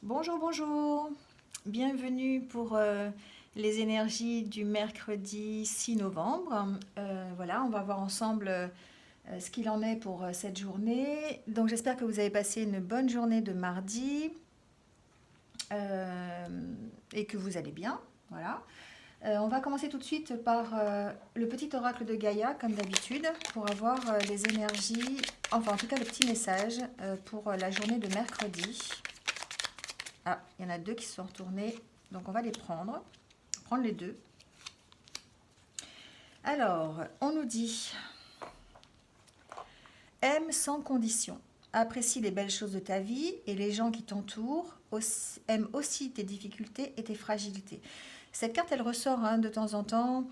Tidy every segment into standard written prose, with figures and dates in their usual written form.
Bonjour, bonjour. Bienvenue pour les énergies du mercredi 6 novembre. Voilà, on va voir ensemble ce qu'il en est pour cette journée. Donc j'espère que vous avez passé une bonne journée de mardi euh, et que vous allez bien. Voilà. On va commencer tout de suite par le petit oracle de Gaïa, comme d'habitude, pour avoir les énergies, enfin en tout cas le petit message pour la journée de mercredi. Ah, il y en a deux qui se sont retournés, donc on va les prendre. Prendre les deux. Alors, on nous dit aime sans condition. Apprécie les belles choses de ta vie et les gens qui t'entourent. Aime aussi tes difficultés et tes fragilités. Cette carte, elle ressort de temps en temps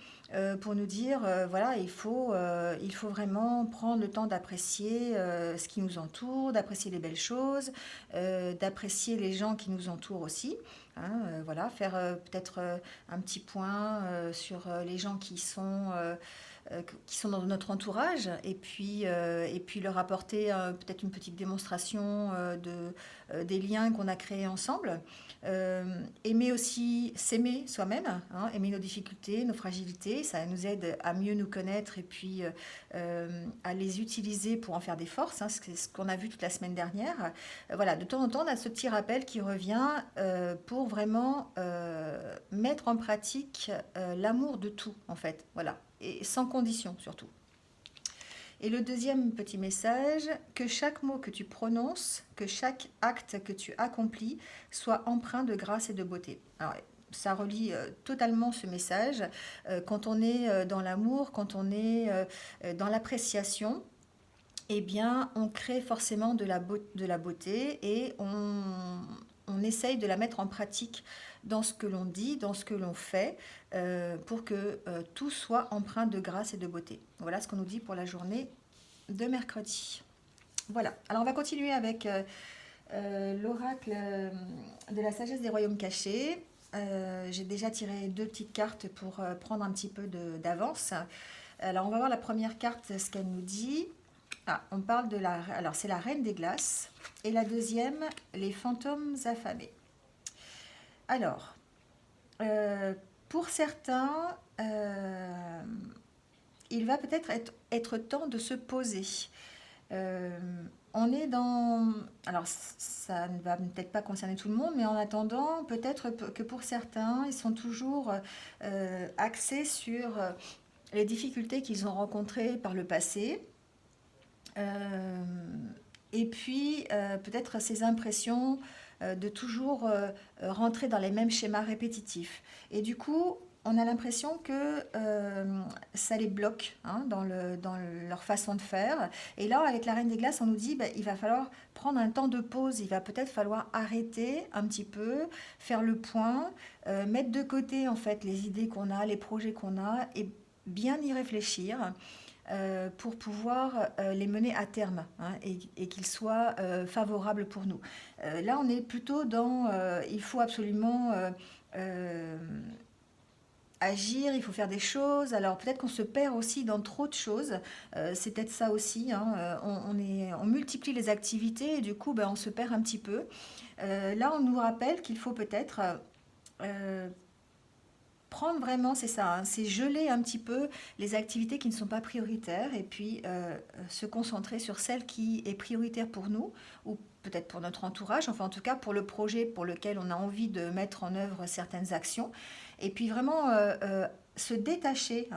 pour nous dire, voilà, il faut vraiment prendre le temps d'apprécier ce qui nous entoure, d'apprécier les belles choses, d'apprécier les gens qui nous entourent aussi. Voilà, faire peut-être un petit point sur les gens qui sont dans notre entourage et puis leur apporter peut-être une petite démonstration des liens qu'on a créés ensemble. Aimer aussi s'aimer soi-même, aimer nos difficultés, nos fragilités, ça nous aide à mieux nous connaître et puis à les utiliser pour en faire des forces, c'est ce qu'on a vu toute la semaine dernière. Voilà, de temps en temps, on a ce petit rappel qui revient pour vraiment mettre en pratique l'amour de tout, en fait. Voilà, et sans condition surtout. Et le deuxième petit message, que chaque mot que tu prononces, que chaque acte que tu accomplis soit empreint de grâce et de beauté. Alors, ça relie totalement ce message. Quand on est dans l'amour, quand on est dans l'appréciation, eh bien, on crée forcément de la beauté et on essaye de la mettre en pratique dans ce que l'on dit, dans ce que l'on fait, pour que tout soit empreint de grâce et de beauté. Voilà ce qu'on nous dit pour la journée de mercredi. Voilà, alors on va continuer avec l'oracle de la sagesse des royaumes cachés. J'ai déjà tiré deux petites cartes pour prendre un petit peu d'avance. Alors on va voir la première carte, ce qu'elle nous dit. Ah, on parle de la... Alors, c'est la reine des glaces. Et la deuxième, les fantômes affamés. Alors, euh, pour certains, il va peut-être être temps de se poser. Euh, on est dans... Alors, ça ne va peut-être pas concerner tout le monde, mais en attendant, peut-être que pour certains, ils sont toujours axés sur les difficultés qu'ils ont rencontrées par le passé. Euh, et puis, peut-être ces impressions de toujours rentrer dans les mêmes schémas répétitifs. Et du coup, on a l'impression que ça les bloque dans leur façon de faire. Et là, avec la Reine des Glaces, on nous dit il va falloir prendre un temps de pause. Il va peut-être falloir arrêter un petit peu, faire le point, mettre de côté en fait les idées qu'on a, les projets qu'on a et bien y réfléchir pour pouvoir les mener à terme et qu'ils soient favorables pour nous. Là, on est plutôt dans il faut absolument euh, agir, il faut faire des choses. Alors peut-être qu'on se perd aussi dans trop de choses. C'est peut-être ça aussi. On multiplie les activités et du coup, on se perd un petit peu. Là, on nous rappelle qu'il faut peut-être euh, prendre vraiment, c'est ça, c'est geler un petit peu les activités qui ne sont pas prioritaires et puis se concentrer sur celle qui est prioritaire pour nous ou peut-être pour notre entourage, enfin en tout cas pour le projet pour lequel on a envie de mettre en œuvre certaines actions. Et puis vraiment se détacher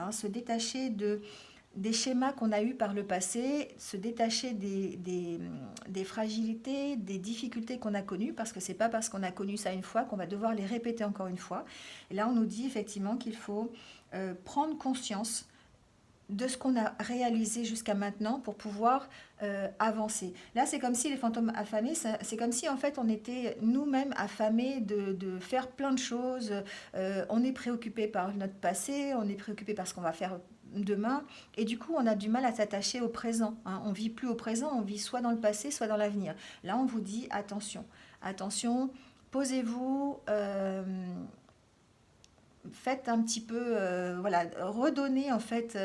des schémas qu'on a eus par le passé, se détacher des fragilités, des difficultés qu'on a connues, parce que c'est pas parce qu'on a connu ça une fois qu'on va devoir les répéter encore une fois. Et là, on nous dit effectivement qu'il faut prendre conscience de ce qu'on a réalisé jusqu'à maintenant pour pouvoir avancer. Là, c'est comme si les fantômes affamés, c'est comme si en fait on était nous-mêmes affamés de faire plein de choses. On est préoccupé par notre passé, on est préoccupé par ce qu'on va faire demain, et du coup on a du mal à s'attacher au présent. On vit plus au présent, on vit soit dans le passé, soit dans l'avenir. Là, on vous dit attention, attention, posez-vous. faites un petit peu, voilà, redonnez en fait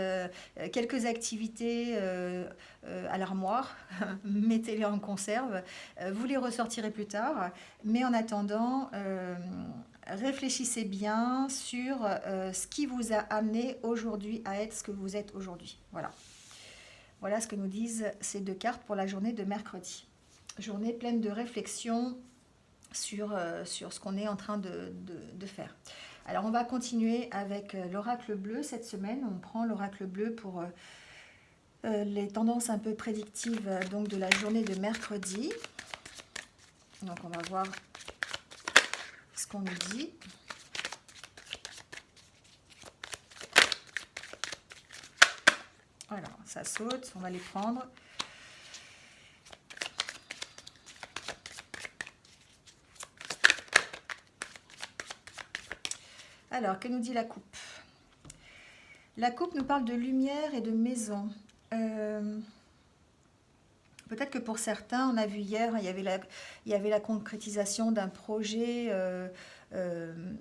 quelques activités à l'armoire, mettez-les en conserve, vous les ressortirez plus tard, mais en attendant, réfléchissez bien sur ce qui vous a amené aujourd'hui à être ce que vous êtes aujourd'hui. Voilà. Voilà ce que nous disent ces deux cartes pour la journée de mercredi. Journée pleine de réflexion sur ce qu'on est en train de faire. Alors on va continuer avec l'oracle bleu cette semaine. On prend l'oracle bleu pour les tendances un peu prédictives donc de la journée de mercredi. Donc on va voir ce qu'on nous dit. Voilà, ça saute, on va les prendre. Alors, que nous dit la coupe? La coupe nous parle de lumière et de maison. Peut-être que pour certains, on a vu hier, il y avait la concrétisation d'un projet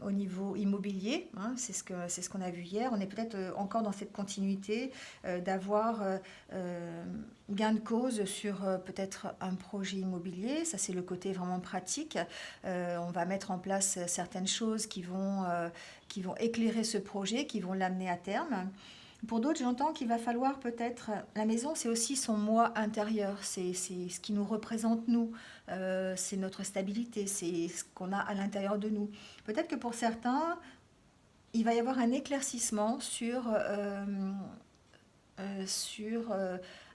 au niveau immobilier. Hein, c'est ce qu'on a vu hier. On est peut-être encore dans cette continuité d'avoir gain de cause sur peut-être un projet immobilier. Ça, c'est le côté vraiment pratique. On va mettre en place certaines choses qui vont éclairer ce projet, qui vont l'amener à terme. Pour d'autres, j'entends qu'il va falloir peut-être... La maison, c'est aussi son moi intérieur, c'est ce qui nous représente nous, c'est notre stabilité, c'est ce qu'on a à l'intérieur de nous. Peut-être que pour certains, il va y avoir un éclaircissement sur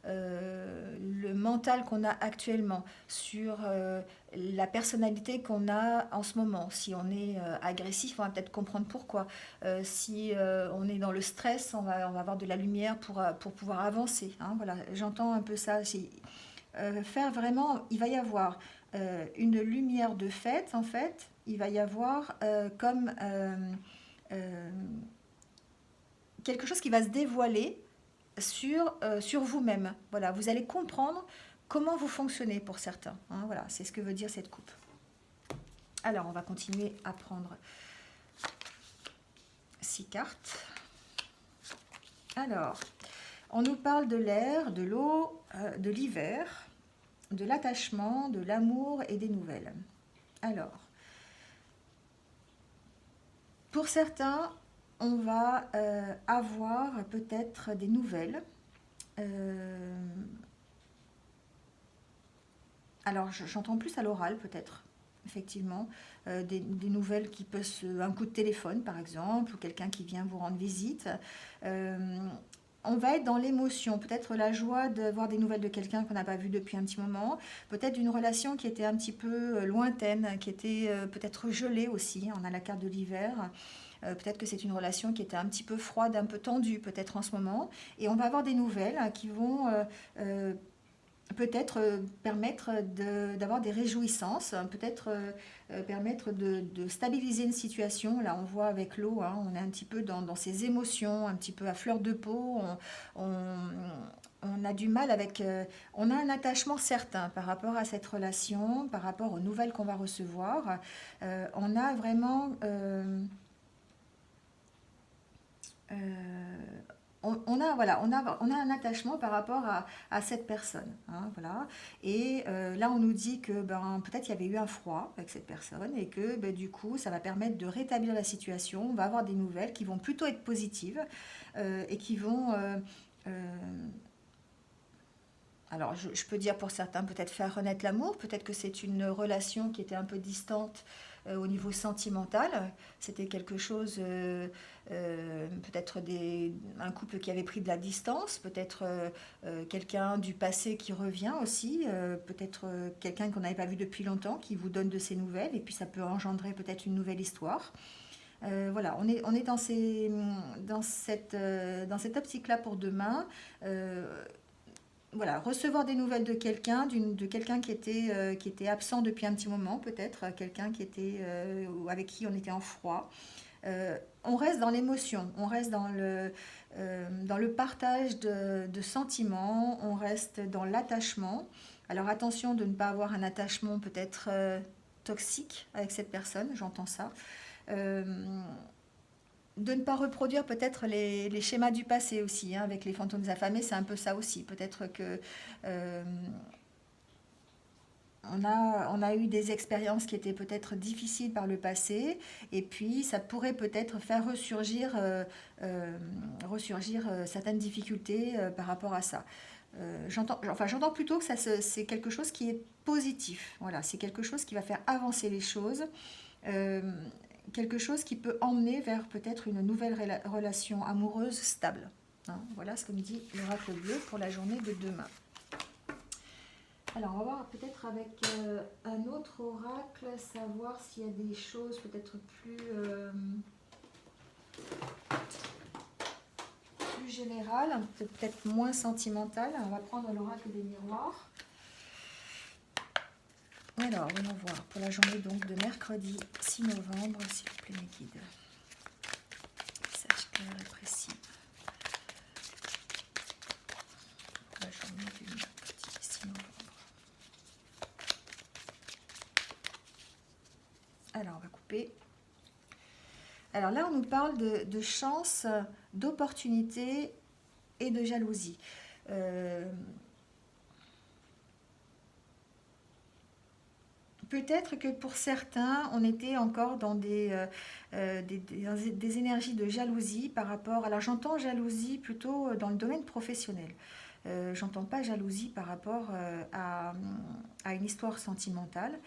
le mental qu'on a actuellement, sur la personnalité qu'on a en ce moment. Si on est agressif, on va peut-être comprendre pourquoi. Si on est dans le stress, on va avoir de la lumière pour pouvoir avancer. Hein, voilà, j'entends un peu ça. Faire vraiment, il va y avoir une lumière de fête, en fait. Il va y avoir comme quelque chose qui va se dévoiler sur vous-même. Voilà, vous allez comprendre comment vous fonctionnez pour certains. Hein, voilà, c'est ce que veut dire cette coupe. Alors, on va continuer à prendre 6 cartes. Alors, on nous parle de l'air, de l'eau, de l'hiver, de l'attachement, de l'amour et des nouvelles. Alors, pour certains, on va avoir peut-être des nouvelles. Alors, j'entends plus à l'oral peut-être, effectivement, des nouvelles qui peuvent un coup de téléphone par exemple, ou quelqu'un qui vient vous rendre visite. On va être dans l'émotion, peut-être la joie de voir des nouvelles de quelqu'un qu'on n'a pas vu depuis un petit moment, peut-être d'une relation qui était un petit peu lointaine, qui était peut-être gelée aussi. On a la carte de l'hiver. Peut-être que c'est une relation qui était un petit peu froide, un peu tendue peut-être en ce moment. Et on va avoir des nouvelles qui vont peut-être permettre d'avoir des réjouissances, peut-être permettre de stabiliser une situation. Là, on voit avec l'eau, hein, on est un petit peu dans ses émotions, un petit peu à fleur de peau. On a du mal avec... on a un attachement certain par rapport à cette relation, par rapport aux nouvelles qu'on va recevoir. On a vraiment... voilà, on a un attachement par rapport à cette personne. Hein, voilà. Et là, on nous dit que peut-être il y avait eu un froid avec cette personne et que du coup, ça va permettre de rétablir la situation. On va avoir des nouvelles qui vont plutôt être positives et qui vont... alors, je peux dire pour certains, peut-être faire renaître l'amour, peut-être que c'est une relation qui était un peu distante au niveau sentimental. C'était quelque chose, peut-être un couple qui avait pris de la distance, peut-être quelqu'un du passé qui revient aussi, peut-être quelqu'un qu'on n'avait pas vu depuis longtemps qui vous donne de ses nouvelles, et puis ça peut engendrer peut-être une nouvelle histoire. Voilà, on est dans cette optique-là pour demain. Voilà, recevoir des nouvelles de quelqu'un qui était absent depuis un petit moment, peut-être, quelqu'un avec qui on était en froid. On reste dans l'émotion, on reste dans le partage de sentiments, on reste dans l'attachement. Alors attention de ne pas avoir un attachement peut-être toxique avec cette personne, j'entends ça. de ne pas reproduire peut-être les schémas du passé aussi, hein, avec les fantômes affamés, c'est un peu ça aussi. Peut-être que euh, on a eu des expériences qui étaient peut-être difficiles par le passé, et puis ça pourrait peut-être faire euh, ressurgir certaines difficultés par rapport à ça. J'entends plutôt que c'est quelque chose qui est positif. Voilà, c'est quelque chose qui va faire avancer les choses, euh, quelque chose qui peut emmener vers peut-être une nouvelle relation amoureuse stable. Hein, voilà ce que me dit l'oracle bleu pour la journée de demain. Alors, on va voir peut-être avec un autre oracle, savoir s'il y a des choses peut-être plus générales, peut-être moins sentimentales. On va prendre l'oracle des miroirs. Alors, voyons voir pour la journée donc de mercredi 6 novembre, s'il vous plaît, mes guides. Message clair et précis. Pour la journée du mercredi 6 novembre. Alors, on va couper. Alors là, on nous parle de chance, d'opportunité et de jalousie. Peut-être que pour certains, on était encore dans des énergies de jalousie par rapport... Alors j'entends jalousie plutôt dans le domaine professionnel. J'entends pas jalousie par rapport à une histoire sentimentale.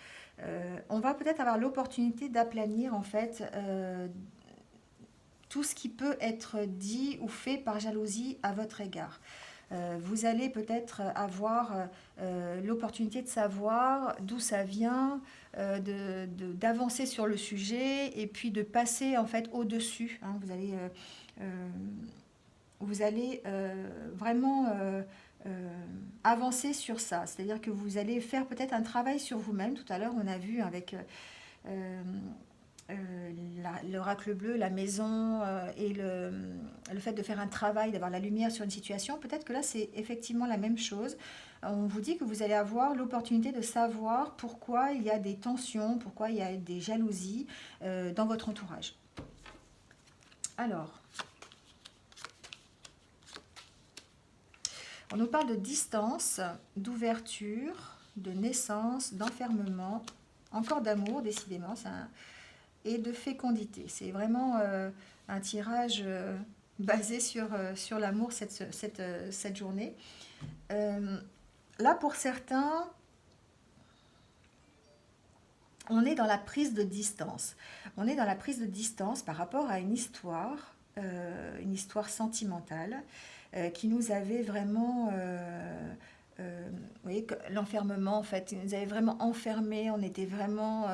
On va peut-être avoir l'opportunité d'aplanir en fait tout ce qui peut être dit ou fait par jalousie à votre égard. Vous allez peut-être avoir l'opportunité de savoir d'où ça vient, d'avancer sur le sujet et puis de passer en fait au-dessus. Hein. Vous allez vraiment avancer sur ça. C'est-à-dire que vous allez faire peut-être un travail sur vous-même. Tout à l'heure, on a vu avec l'oracle bleu, la maison et le fait de faire un travail, d'avoir la lumière sur une situation, peut-être que là c'est effectivement la même chose. On vous dit que vous allez avoir l'opportunité de savoir pourquoi il y a des tensions, pourquoi il y a des jalousies dans votre entourage. Alors, on nous parle de distance, d'ouverture, de naissance, d'enfermement, encore d'amour, décidément, et de fécondité. C'est vraiment un tirage basé sur l'amour cette journée. Là, pour certains, on est dans la prise de distance. On est dans la prise de distance par rapport à une histoire sentimentale qui nous avait vraiment... vous voyez, l'enfermement, en fait, il nous avait vraiment enfermés, on était vraiment...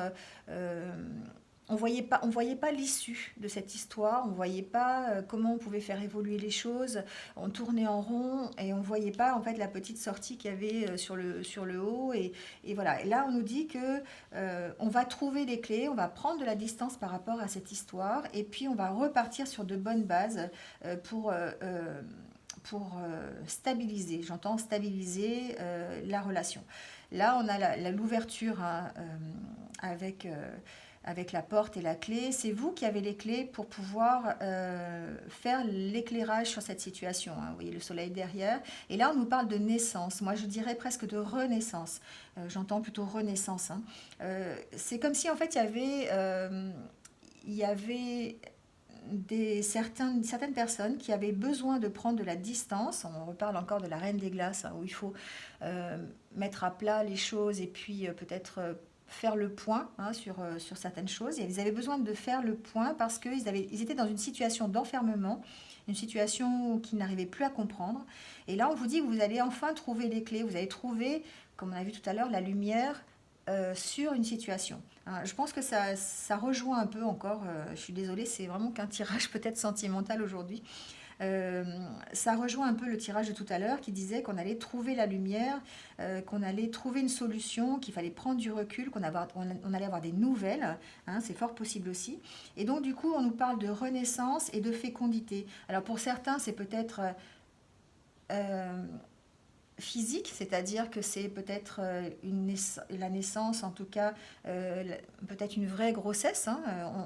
on voyait pas l'issue de cette histoire, on voyait pas comment on pouvait faire évoluer les choses, on tournait en rond et on voyait pas en fait la petite sortie qu'il y avait sur le haut et voilà. Et là on nous dit que on va trouver les clés, on va prendre de la distance par rapport à cette histoire et puis on va repartir sur de bonnes bases pour stabiliser, j'entends stabiliser la relation. Là on a l'ouverture hein, avec la porte et la clé. C'est vous qui avez les clés pour pouvoir faire l'éclairage sur cette situation. Hein. Vous voyez le soleil derrière. Et là, on nous parle de naissance. Moi, je dirais presque de renaissance. J'entends plutôt renaissance. Hein. C'est comme si, en fait, il y avait certaines personnes qui avaient besoin de prendre de la distance. On reparle encore de la Reine des Glaces, hein, où il faut mettre à plat les choses et puis peut-être faire le point hein, sur certaines choses. Et ils avaient besoin de faire le point parce qu'ils étaient dans une situation d'enfermement, une situation qu'ils n'arrivaient plus à comprendre. Et là, on vous dit que vous allez enfin trouver les clés, vous allez trouver, comme on a vu tout à l'heure, la lumière sur une situation. Hein, je pense que ça rejoint un peu encore, je suis désolée, c'est vraiment qu'un tirage peut-être sentimental aujourd'hui. Ça rejoint un peu le tirage de tout à l'heure qui disait qu'on allait trouver la lumière, qu'on allait trouver une solution, qu'il fallait prendre du recul, qu'on allait avoir des nouvelles, hein, c'est fort possible aussi. Et donc du coup on nous parle de renaissance et de fécondité. Alors pour certains c'est peut-être physique, c'est-à-dire que c'est peut-être la naissance, en tout cas, peut-être une vraie grossesse, hein.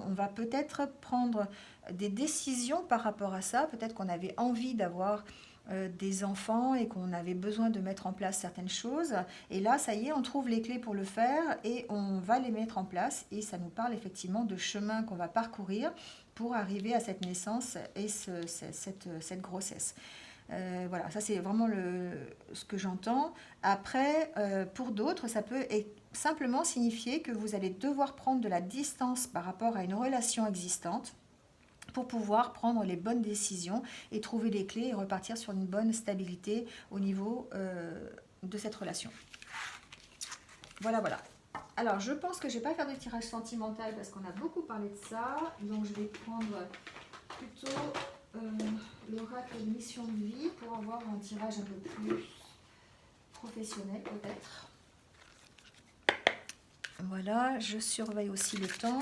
On va peut-être prendre des décisions par rapport à ça. Peut-être qu'on avait envie d'avoir des enfants et qu'on avait besoin de mettre en place certaines choses. Et là, ça y est, on trouve les clés pour le faire et on va les mettre en place. Et ça nous parle effectivement de chemin qu'on va parcourir pour arriver à cette naissance et cette grossesse. Voilà, ça c'est vraiment ce que j'entends. Après, pour d'autres, ça peut simplement signifier que vous allez devoir prendre de la distance par rapport à une relation existante pour pouvoir prendre les bonnes décisions et trouver les clés et repartir sur une bonne stabilité au niveau de cette relation. Voilà, voilà. Alors, je pense que je ne vais pas faire de tirage sentimental parce qu'on a beaucoup parlé de ça. Donc, je vais prendre plutôt l'oracle de mission de vie pour avoir un tirage un peu plus professionnel peut-être. Voilà, je surveille aussi le temps.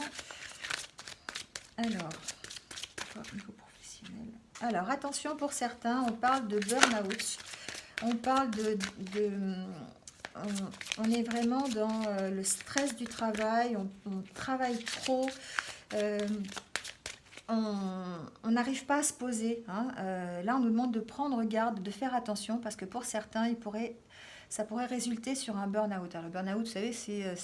Alors, niveau professionnel. Alors, attention pour certains, on parle de burn-out. On parle on est vraiment dans le stress du travail, on travaille trop, on n'arrive pas à se poser, hein. Là, on nous demande de prendre garde, de faire attention, parce que pour certains, ça pourrait résulter sur un burn-out. Alors, le burn-out, vous savez, c'est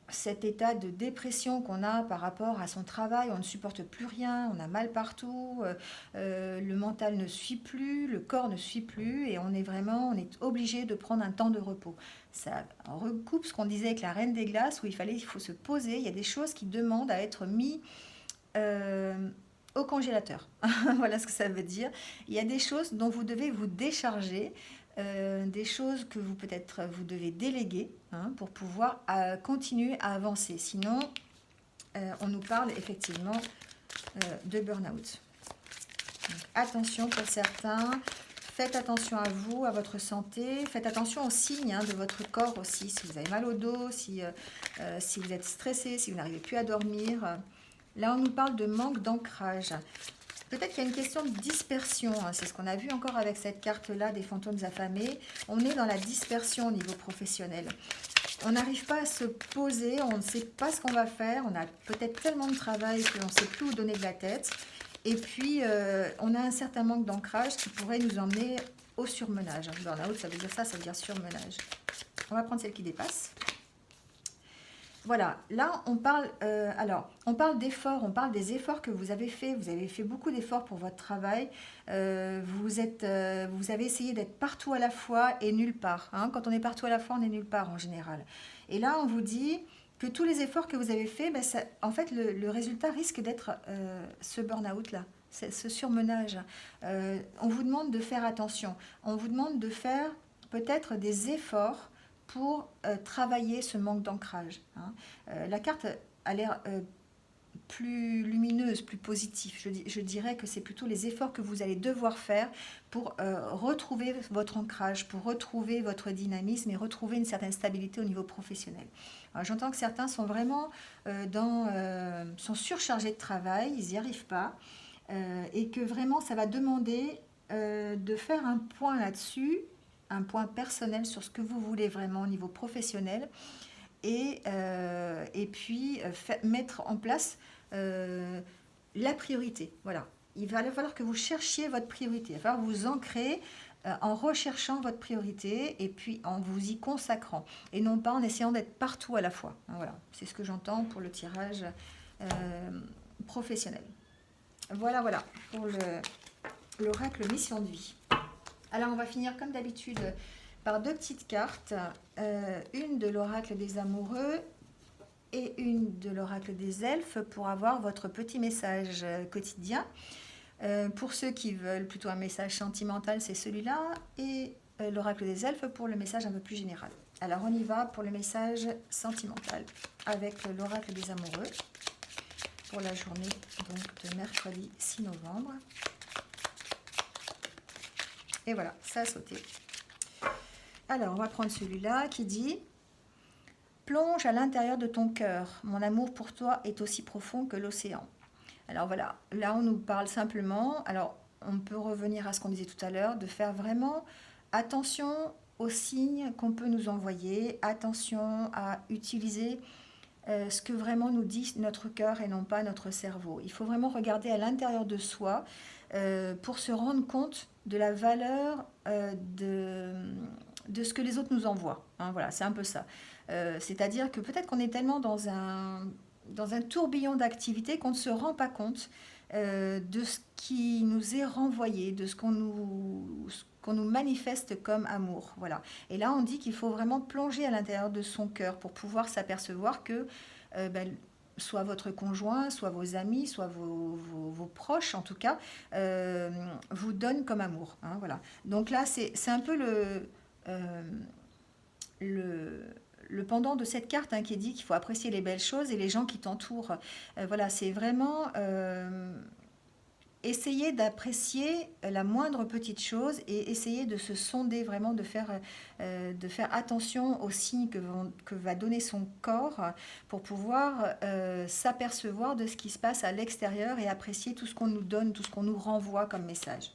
cet état de dépression qu'on a par rapport à son travail, on ne supporte plus rien, on a mal partout, le mental ne suit plus, le corps ne suit plus et on est obligé de prendre un temps de repos. Ça recoupe ce qu'on disait avec la Reine des Glaces où il faut se poser, il y a des choses qui demandent à être mis au congélateur. Voilà ce que ça veut dire. Il y a des choses dont vous devez vous décharger, des choses que peut-être vous devez déléguer, hein, pour pouvoir continuer à avancer. Sinon, on nous parle effectivement de burn-out. Donc, attention pour certains, faites attention à vous, à votre santé, faites attention aux signes, hein, de votre corps aussi, si vous avez mal au dos, si vous êtes stressé, si vous n'arrivez plus à dormir. Là, on nous parle de manque d'ancrage. Peut-être qu'il y a une question de dispersion, hein. C'est ce qu'on a vu encore avec cette carte-là des fantômes affamés. On est dans la dispersion au niveau professionnel. On n'arrive pas à se poser, on ne sait pas ce qu'on va faire, on a peut-être tellement de travail qu'on ne sait plus où donner de la tête. Et puis, on a un certain manque d'ancrage qui pourrait nous emmener au surmenage. Burn-out, ça veut dire ça, ça veut dire surmenage. On va prendre celle qui dépasse. Voilà, là on parle, on parle d'efforts, on parle des efforts que vous avez fait. Vous avez fait beaucoup d'efforts pour votre travail. Vous avez essayé d'être partout à la fois et nulle part, hein. Quand on est partout à la fois, on est nulle part en général. Et là, on vous dit que tous les efforts que vous avez faits, en fait, le résultat risque d'être ce burn-out-là, ce surmenage. On vous demande de faire attention. On vous demande de faire peut-être des efforts pour travailler ce manque d'ancrage, hein. La carte a l'air plus lumineuse, plus positive. Je dirais que c'est plutôt les efforts que vous allez devoir faire pour retrouver votre ancrage, pour retrouver votre dynamisme et retrouver une certaine stabilité au niveau professionnel. J'entends que certains sont vraiment sont surchargés de travail, ils n'y arrivent pas, et que vraiment ça va demander de faire un point là-dessus, un point personnel sur ce que vous voulez vraiment au niveau professionnel et puis mettre en place la priorité. Voilà. Il va falloir que vous cherchiez votre priorité. Il va falloir vous ancrer en recherchant votre priorité et puis en vous y consacrant et non pas en essayant d'être partout à la fois. Voilà. C'est ce que j'entends pour le tirage professionnel. Voilà, voilà pour l'oracle mission de vie. Alors, on va finir comme d'habitude par deux petites cartes, une de l'oracle des amoureux et une de l'oracle des elfes pour avoir votre petit message quotidien. Pour ceux qui veulent plutôt un message sentimental, c'est celui-là, et l'oracle des elfes pour le message un peu plus général. Alors, on y va pour le message sentimental avec l'oracle des amoureux pour la journée donc, de mercredi 6 novembre. Et voilà, ça a sauté. Alors, on va prendre celui-là qui dit « Plonge à l'intérieur de ton cœur. Mon amour pour toi est aussi profond que l'océan. » Alors voilà, là on nous parle simplement, alors on peut revenir à ce qu'on disait tout à l'heure, de faire vraiment attention aux signes qu'on peut nous envoyer, attention à utiliser ce que vraiment nous dit notre cœur et non pas notre cerveau. Il faut vraiment regarder à l'intérieur de soi pour se rendre compte de la valeur de ce que les autres nous envoient. Hein, voilà, c'est un peu ça. C'est-à-dire que peut-être qu'on est tellement dans un tourbillon d'activités qu'on ne se rend pas compte de ce qui nous est renvoyé, de ce qu'on nous manifeste comme amour. Voilà. Et là, on dit qu'il faut vraiment plonger à l'intérieur de son cœur pour pouvoir s'apercevoir que soit votre conjoint, soit vos amis, soit vos proches, en tout cas, vous donnent comme amour. Hein, voilà. Donc là, c'est un peu euh, le, le pendant de cette carte, hein, qui dit qu'il faut apprécier les belles choses et les gens qui t'entourent. Voilà, c'est vraiment essayer d'apprécier la moindre petite chose et essayer de se sonder, vraiment de faire attention aux signes que va donner son corps pour pouvoir s'apercevoir de ce qui se passe à l'extérieur et apprécier tout ce qu'on nous donne, tout ce qu'on nous renvoie comme message.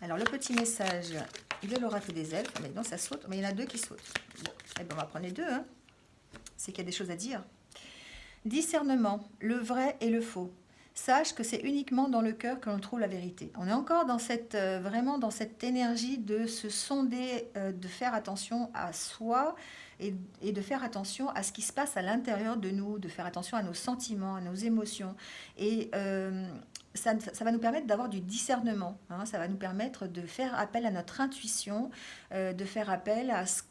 Alors le petit message de l'oracle des elfes, mais non ça saute, mais il y en a deux qui sautent. Bon, eh ben on va prendre les deux, hein. C'est qu'il y a des choses à dire. Discernement, le vrai et le faux. Sache que c'est uniquement dans le cœur que l'on trouve la vérité. On est encore dans vraiment dans cette énergie de se sonder, de faire attention à soi et de faire attention à ce qui se passe à l'intérieur de nous, de faire attention à nos sentiments, à nos émotions. Et ça va nous permettre d'avoir du discernement. Hein, ça va nous permettre de faire appel à notre intuition, de faire appel à ce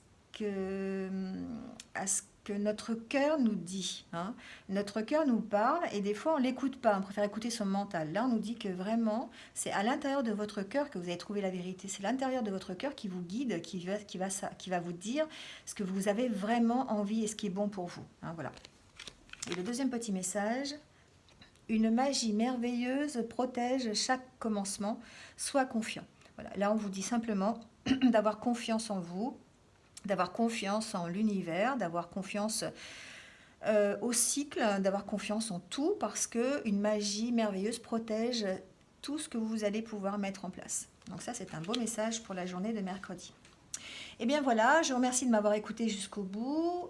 que notre cœur nous dit. Hein. Notre cœur nous parle et des fois on ne l'écoute pas, on préfère écouter son mental. Là on nous dit que vraiment c'est à l'intérieur de votre cœur que vous allez trouver la vérité. C'est l'intérieur de votre cœur qui vous guide, qui va vous dire ce que vous avez vraiment envie et ce qui est bon pour vous. Hein, voilà. Et le deuxième petit message, une magie merveilleuse protège chaque commencement, sois confiant. Voilà. Là on vous dit simplement d'avoir confiance en vous, d'avoir confiance en l'univers, d'avoir confiance au cycle, d'avoir confiance en tout, parce qu'une magie merveilleuse protège tout ce que vous allez pouvoir mettre en place. Donc ça, c'est un beau message pour la journée de mercredi. Et bien voilà, je vous remercie de m'avoir écouté jusqu'au bout.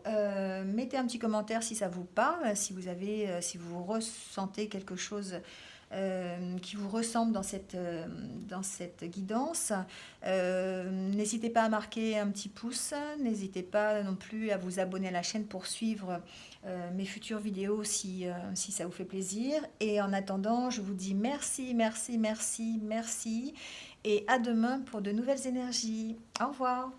Mettez un petit commentaire si ça vous parle, si vous ressentez quelque chose qui vous ressemble dans cette guidance. N'hésitez pas à marquer un petit pouce, n'hésitez pas non plus à vous abonner à la chaîne pour suivre mes futures vidéos si ça vous fait plaisir. Et en attendant, je vous dis merci, merci, merci, merci et à demain pour de nouvelles énergies. Au revoir.